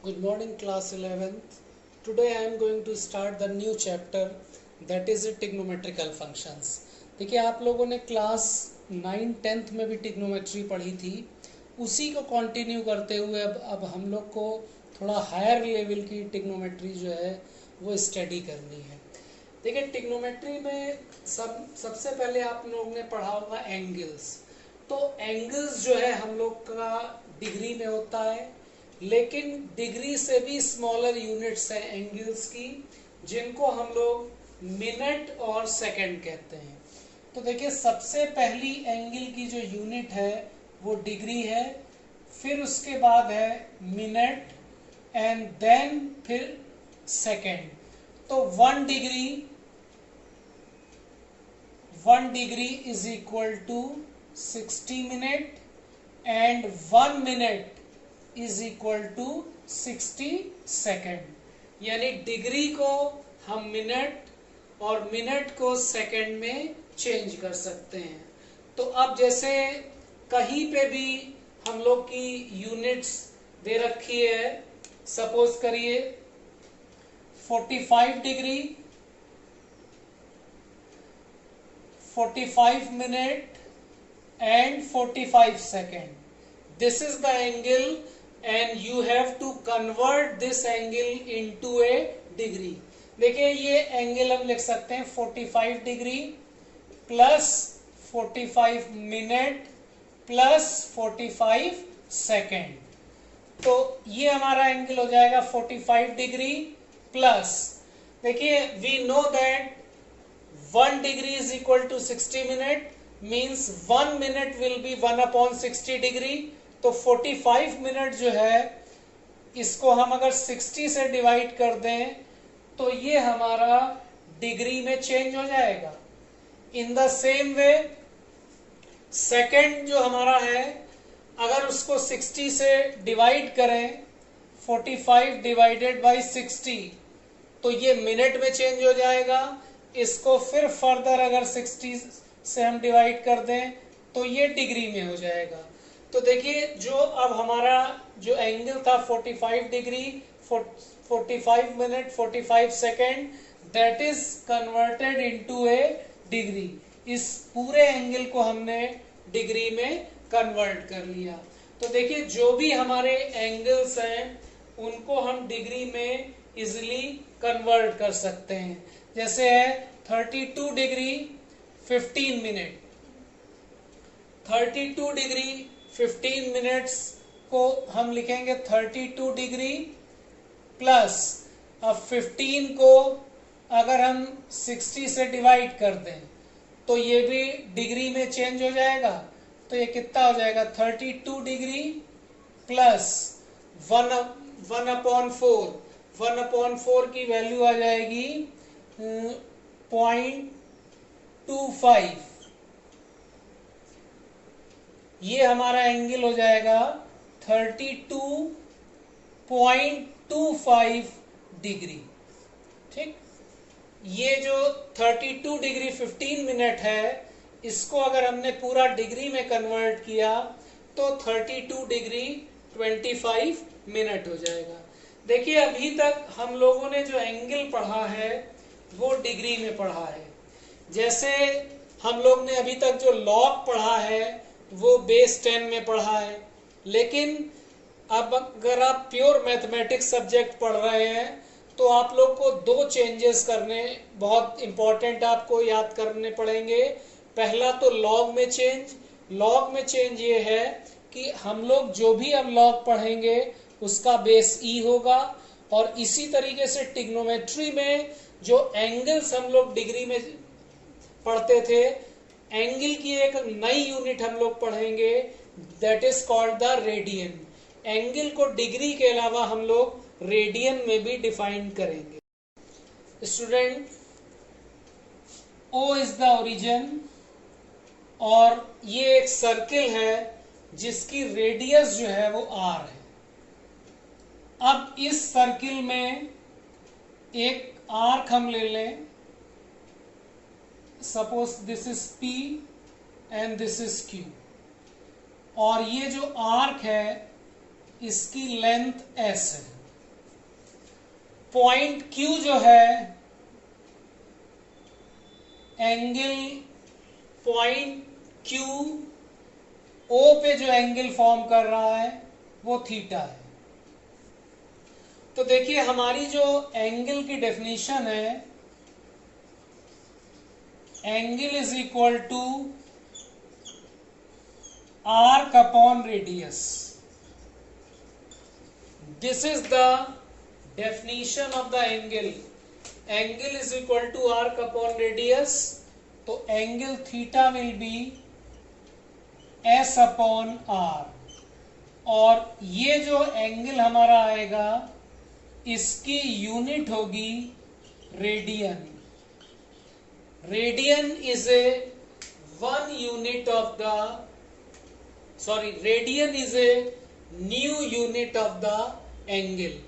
Good morning, class 11th. Today I am going to start the new chapter, that is trigonometrical functions. देखिए, आप लोगों ने class 9-10th में भी trigonometry पढ़ी थी, उसी को कंटिन्यू करते हुए अब हम लोग को थोड़ा हायर लेवल की ट्रिग्नोमेट्री जो है वो स्टडी करनी है। देखिए, ट्रिग्नोमेट्री में सबसे पहले आप लोगों ने पढ़ा होगा एंगल्स। तो एंगल्स जो है हम लोग का डिग्री में होता है, लेकिन डिग्री से भी स्मॉलर यूनिट्स हैं एंगल्स की, जिनको हम लोग मिनट और सेकंड कहते हैं। तो देखिए, सबसे पहली एंगल की जो यूनिट है वो डिग्री है, फिर उसके बाद है मिनट एंड देन फिर सेकंड। तो 1 degree is equal to 60 minute and 1 minute is equal to 60 second. यानी डिग्री को हम मिनट और मिनट को सेकेंड में चेंज कर सकते हैं। तो अब जैसे कहीं पे भी हम लोग की यूनिट्स दे रखी है, सपोज करिए 45 degree, 45 minute and 45 second. This is the angle and you have to convert this angle into a degree. देखिए, ये एंगल हम लिख सकते हैं 45 degree plus 45 minute plus 45 second. तो ये हमारा एंगल हो जाएगा 45 डिग्री प्लस, देखिए we know that 1 degree is equal to 60 minute, means 1 minute will be 1/60 degree. तो 45 मिनट जो है इसको हम अगर 60 से डिवाइड कर दें तो ये हमारा डिग्री में चेंज हो जाएगा। In the same way second जो हमारा है, अगर उसको 60 से डिवाइड करें, 45 डिवाइडेड बाय 60, तो ये मिनट में चेंज हो जाएगा। इसको फिर फर्दर अगर 60 से हम डिवाइड कर दें तो ये डिग्री में हो जाएगा। तो देखिए, जो अब हमारा जो एंगल था 45 degree 45 minute 45 second, that is converted into A degree. इस पूरे एंगल को हमने डिग्री में कन्वर्ट कर लिया। तो देखिए, जो भी हमारे एंगल्स हैं उनको हम डिग्री में इजिली कन्वर्ट कर सकते हैं। जैसे है 32 डिग्री 15 मिनट, 32 डिग्री 15 मिनट्स को हम लिखेंगे 32 डिग्री प्लस, अब 15 को अगर हम 60 से डिवाइड कर दें तो ये भी डिग्री में चेंज हो जाएगा। तो ये कितना हो जाएगा 32 डिग्री प्लस 1/4, 1/4 की वैल्यू आ जाएगी 0.25। ये हमारा एंगल हो जाएगा 32.25 डिग्री। ठीक, ये जो 32 डिग्री 15 मिनट है, इसको अगर हमने पूरा डिग्री में कन्वर्ट किया तो 32 डिग्री 25 मिनट हो जाएगा। देखिए, अभी तक हम लोगों ने जो एंगल पढ़ा है वो डिग्री में पढ़ा है। जैसे हम लोग ने अभी तक जो लॉग पढ़ा है वो बेस 10 में पढ़ा है, लेकिन अब अगर आप प्योर मैथमेटिक्स सब्जेक्ट पढ़ रहे हैं तो आप लोग को 2 चेंजेस करने बहुत इंपॉर्टेंट आपको याद करने पड़ेंगे। पहला तो लॉग में चेंज। लॉग में चेंज ये है कि हम लोग जो भी अब लॉग पढ़ेंगे उसका बेस ई होगा, और इसी तरीके से ट्रिग्नोमेट्री में जो एंगल्स हम लोग डिग्री में पढ़ते थे, एंगल की एक नई यूनिट हम लोग पढ़ेंगे, that is called the radian. Angle को डिग्री के अलावा हम लोग रेडियन में भी डिफाइन करेंगे। Student, O is the origin, और ये एक सर्किल है जिसकी रेडियस जो है वो आर है। अब इस सर्किल में एक आर्क हम ले लें, suppose this is P and this is Q, और ये जो आर्क है इसकी लेंथ S है। पॉइंट Q जो है, एंगल पॉइंट Q O पे जो एंगल फॉर्म कर रहा है वो थीटा है। तो देखिए हमारी जो एंगल की डेफिनेशन है, angle is equal to arc upon radius. This is the definition of the angle. Angle is equal to arc upon radius. तो angle theta will be S upon R, और ये जो एंगल हमारा आएगा इसकी unit होगी radian. Radian is a radian is a new unit of the angle.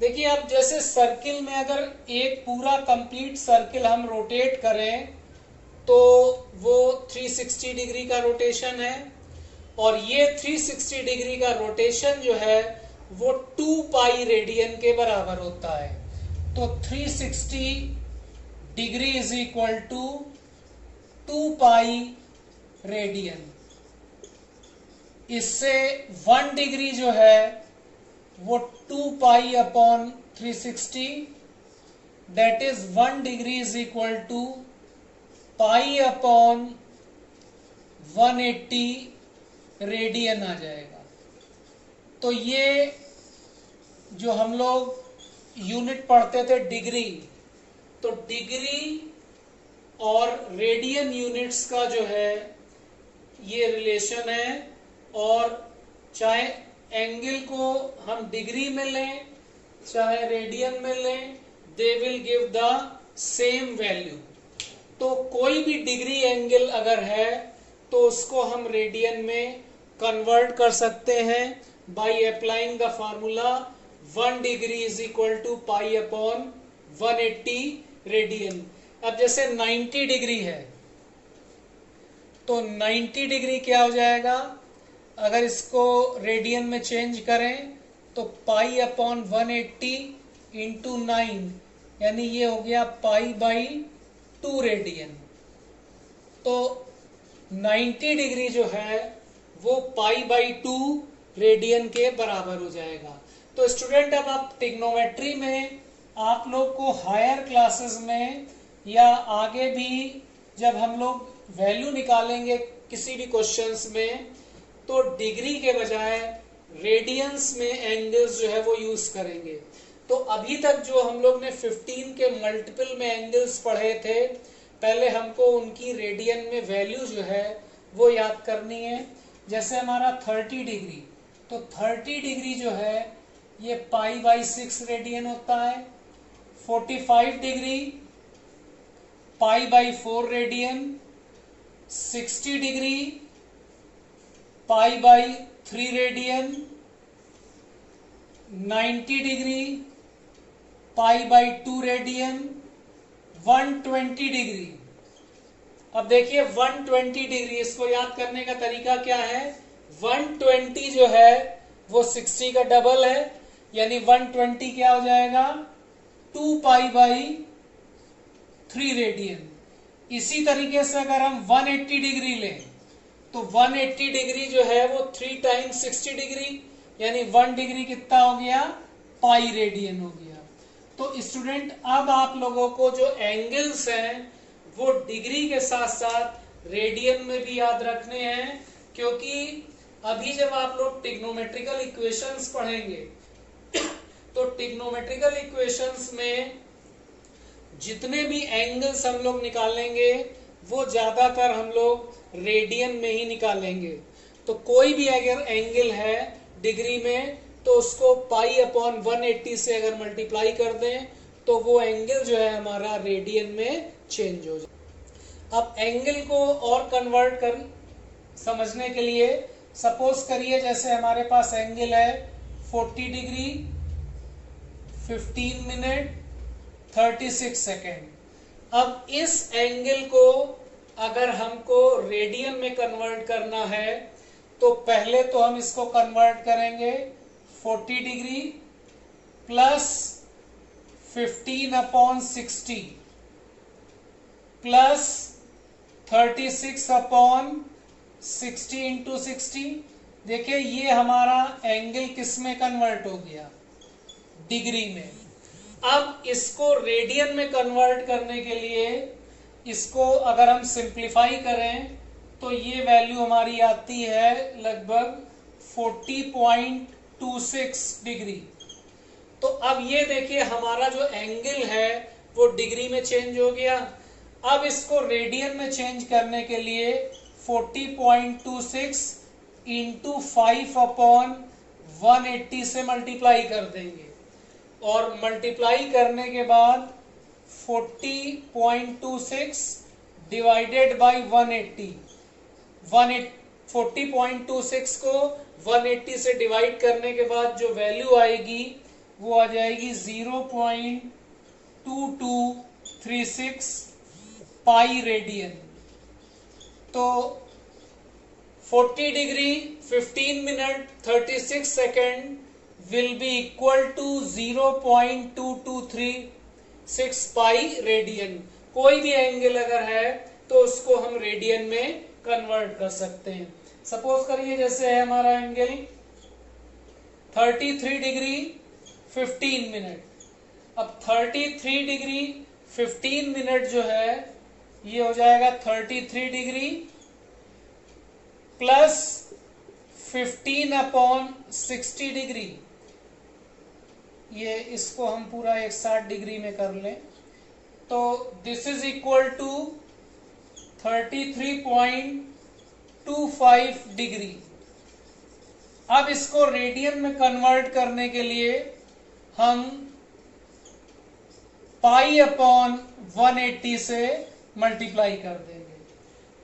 देखिए अब जैसे सर्किल में अगर एक पूरा कंप्लीट सर्किल हम रोटेट करें तो वो 360 डिग्री का रोटेशन है, और ये 360 डिग्री का रोटेशन जो है वो 2 पाई रेडियन के बराबर होता है। तो 360 degree is equal to 2 pi radian. इससे 1 डिग्री जो है वो 2 pi upon 360, that is 1 degree is equal to pi upon 180 radian आ जाएगा। तो ये जो हम लोग यूनिट पढ़ते थे डिग्री, तो डिग्री और रेडियन यूनिट्स का जो है ये रिलेशन है, और चाहे एंगल को हम डिग्री में लें चाहे रेडियन में लें, they will give the same value. तो कोई भी डिग्री एंगल अगर है तो उसको हम रेडियन में कन्वर्ट कर सकते हैं by applying the formula 1 degree is equal to pi upon 180 radian. अब जैसे 90 डिग्री है तो 90 डिग्री क्या हो जाएगा, अगर इसको रेडियन में चेंज करें तो पाई अपॉन 180 इंटू 9, यानी ये हो गया पाई बाई 2 रेडियन। तो 90 डिग्री जो है वो पाई बाई 2 रेडियन के बराबर हो जाएगा। तो स्टूडेंट अब आप ट्रिग्नोमेट्री में आप लोग को हायर क्लासेस में या आगे भी जब हम लोग वैल्यू निकालेंगे किसी भी क्वेश्चंस में, तो डिग्री के बजाय रेडियंस में एंगल्स जो है वो यूज करेंगे। तो अभी तक जो हम लोग ने 15 के मल्टीपल में एंगल्स पढ़े थे, पहले हमको उनकी रेडियन में वैल्यू जो है वो याद करनी है। जैसे हमारा 30 डिग्री, तो 30 डिग्री जो है ये पाई बाई 6 रेडियन होता है। 45 degree pi by 4 radian. 60 degree pi by 3 radian. 90 degree pi by 2 radian. 120 degree, अब देखिए 120 डिग्री, इसको याद करने का तरीका क्या है, 120 जो है वो 60 का डबल है, यानी 120 क्या हो जाएगा 2 पाई बाई 3 रेडियन। इसी तरीके से अगर हम 180 डिग्री लें तो 180 डिग्री जो है वो 3 टाइम्स 60 डिग्री, यानी 1 डिग्री कितना हो गया पाई रेडियन हो गया। तो स्टूडेंट अब आप लोगों को जो एंगल्स हैं वो डिग्री के साथ साथ रेडियन में भी याद रखने हैं, क्योंकि अभी जब आप लोग ट्रिग्नोमेट्रिकल इक्वेशंस पढ़ेंगे तो ट्रिग्नोमेट्रिकल इक्वेशंस में जितने भी एंगल्स हम लोग निकालेंगे वो ज्यादातर हम लोग रेडियन में ही निकालेंगे। तो कोई भी अगर एंगल है डिग्री में तो उसको पाई अपॉन 180 से अगर मल्टीप्लाई कर दें तो वो एंगल जो है हमारा रेडियन में चेंज हो जाए। अब एंगल को और कन्वर्ट कर समझने के लिए सपोज करिए जैसे हमारे पास एंगल है 40 डिग्री 15 मिनट 36 सेकेंड। अब इस एंगल को अगर हमको रेडियन में कन्वर्ट करना है तो पहले तो हम इसको कन्वर्ट करेंगे 40 डिग्री प्लस 15/60 प्लस 36/60 इंटू 60। देखिए ये हमारा एंगल किस में कन्वर्ट हो गया, डिग्री में। अब इसको रेडियन में कन्वर्ट करने के लिए इसको अगर हम सिंप्लीफाई करें तो ये वैल्यू हमारी आती है लगभग 40.26 डिग्री। तो अब ये देखिए हमारा जो एंगल है वो डिग्री में चेंज हो गया। अब इसको रेडियन में चेंज करने के लिए 40.26 इंटू 5/180 से मल्टीप्लाई कर देंगे, और मल्टीप्लाई करने के बाद 40.26 डिवाइडेड बाई 180, 40.26 को 180 से डिवाइड करने के बाद जो वैल्यू आएगी वो आ जाएगी 0.2236 पाई रेडियन। तो 40 degree 15 minute 36 second will be equal to 0.2236 pi radian. कोई भी एंगल अगर है तो उसको हम रेडियन में कन्वर्ट कर सकते हैं। सपोज करिए जैसे है हमारा एंगल 33 डिग्री 15 मिनट। अब 33 डिग्री 15 मिनट जो है ये हो जाएगा 33 डिग्री प्लस 15/60 डिग्री। ये इसको हम पूरा 160 डिग्री में कर लें तो this is equal to 33.25 degree. अब इसको रेडियन में कन्वर्ट करने के लिए हम पाई/180 से मल्टीप्लाई कर देंगे।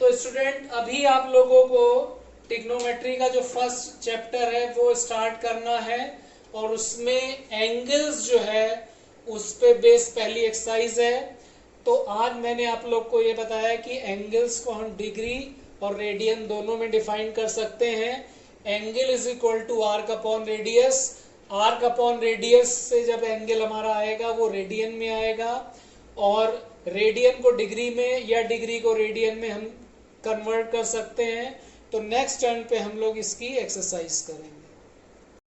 तो स्टूडेंट अभी आप लोगों को ट्रिग्नोमेट्री का जो फर्स्ट चैप्टर है वो स्टार्ट करना है, और उसमें एंगल्स जो है उस पे बेस पहली एक्सरसाइज है। तो आज मैंने आप लोग को ये बताया कि एंगल्स को हम डिग्री और रेडियन दोनों में डिफाइन कर सकते हैं। Angle is equal to arc upon radius. Arc upon radius से जब एंगल हमारा आएगा वो रेडियन में आएगा, और रेडियन को डिग्री में या डिग्री को रेडियन में हम कन्वर्ट कर सकते हैं। तो नेक्स्ट टर्न पे हम लोग इसकी एक्सरसाइज करेंगे।